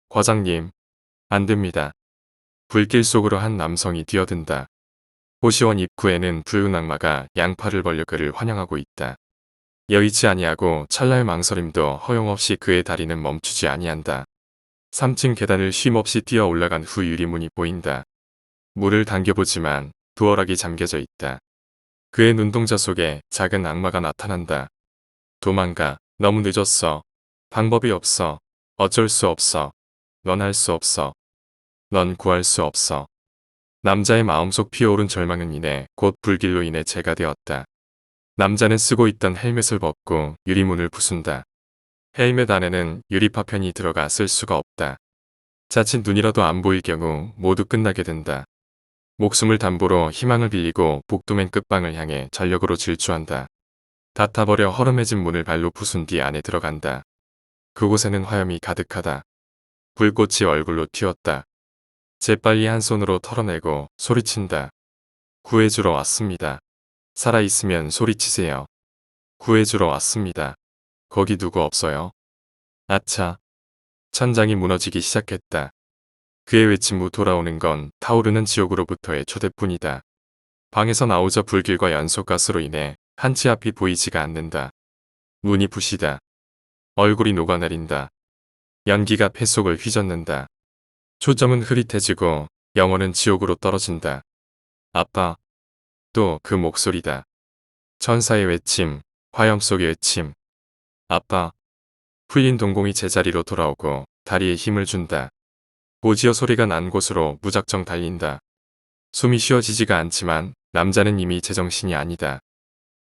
과장님. 안 됩니다. 불길 속으로 한 남성이 뛰어든다. 호시원 입구에는 붉은 악마가 양팔을 벌려 그를 환영하고 있다. 여의치 아니하고 찰나의 망설임도 허용없이 그의 다리는 멈추지 아니한다. 3층 계단을 쉼없이 뛰어 올라간 후 유리문이 보인다. 문을 당겨보지만 도어락이 잠겨져 있다. 그의 눈동자 속에 작은 악마가 나타난다. 도망가. 너무 늦었어. 방법이 없어. 어쩔 수 없어. 넌 할 수 없어. 넌 구할 수 없어. 남자의 마음속 피어오른 절망은 이내 곧 불길로 인해 재가 되었다. 남자는 쓰고 있던 헬멧을 벗고 유리문을 부순다. 헬멧 안에는 유리 파편이 들어가 쓸 수가 없다. 자칫 눈이라도 안 보일 경우 모두 끝나게 된다. 목숨을 담보로 희망을 빌리고 복도 맨 끝방을 향해 전력으로 질주한다. 닫아버려 허름해진 문을 발로 부순 뒤 안에 들어간다. 그곳에는 화염이 가득하다. 불꽃이 얼굴로 튀었다. 재빨리 한 손으로 털어내고 소리친다. 구해주러 왔습니다. 살아있으면 소리치세요. 구해주러 왔습니다. 거기 누구 없어요? 아차. 천장이 무너지기 시작했다. 그의 외침 후 돌아오는 건 타오르는 지옥으로부터의 초대뿐이다. 방에서 나오자 불길과 연소가스로 인해 한 치 앞이 보이지가 않는다. 눈이 부시다. 얼굴이 녹아내린다. 연기가 폐 속을 휘젓는다. 초점은 흐릿해지고 영혼은 지옥으로 떨어진다. 아빠. 또 그 목소리다. 천사의 외침, 화염 속의 외침. 아빠. 풀린 동공이 제자리로 돌아오고 다리에 힘을 준다. 오지어 소리가 난 곳으로 무작정 달린다. 숨이 쉬어지지가 않지만 남자는 이미 제정신이 아니다.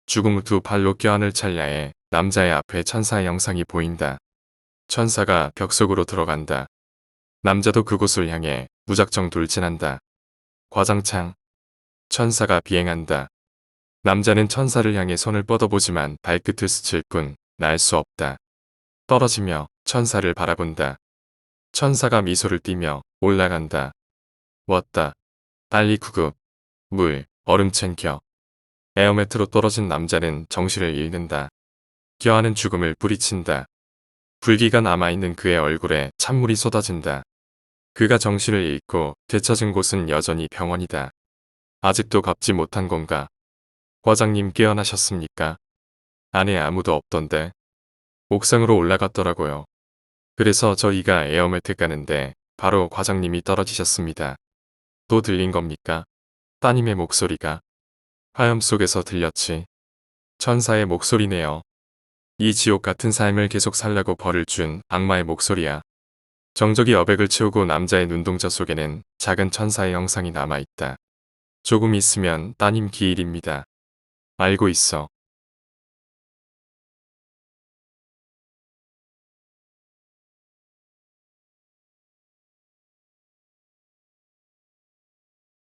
죽음 후 두 발로 껴안을 찰나에 남자의 앞에 천사의 형상이 보인다. 천사가 벽 속으로 들어간다. 남자도 그곳을 향해 무작정 돌진한다. 과장창. 천사가 비행한다. 남자는 천사를 향해 손을 뻗어보지만 발끝을 스칠 뿐 날 수 없다. 떨어지며 천사를 바라본다. 천사가 미소를 띠며 올라간다. 왔다. 빨리 구급. 물, 얼음 챙겨. 에어매트로 떨어진 남자는 정신을 잃는다. 껴안은 죽음을 뿌리친다. 불기가 남아있는 그의 얼굴에 찬물이 쏟아진다. 그가 정신을 잃고 되찾은 곳은 여전히 병원이다. 아직도 갚지 못한 건가? 과장님 깨어나셨습니까? 안에 아무도 없던데. 옥상으로 올라갔더라고요. 그래서 저희가 에어매트 까는데 바로 과장님이 떨어지셨습니다. 또 들린 겁니까? 따님의 목소리가. 화염 속에서 들렸지. 천사의 목소리네요. 이 지옥 같은 삶을 계속 살라고 벌을 준 악마의 목소리야. 정적이 여백을 채우고 남자의 눈동자 속에는 작은 천사의 형상이 남아있다. 조금 있으면 따님 기일입니다. 알고 있어.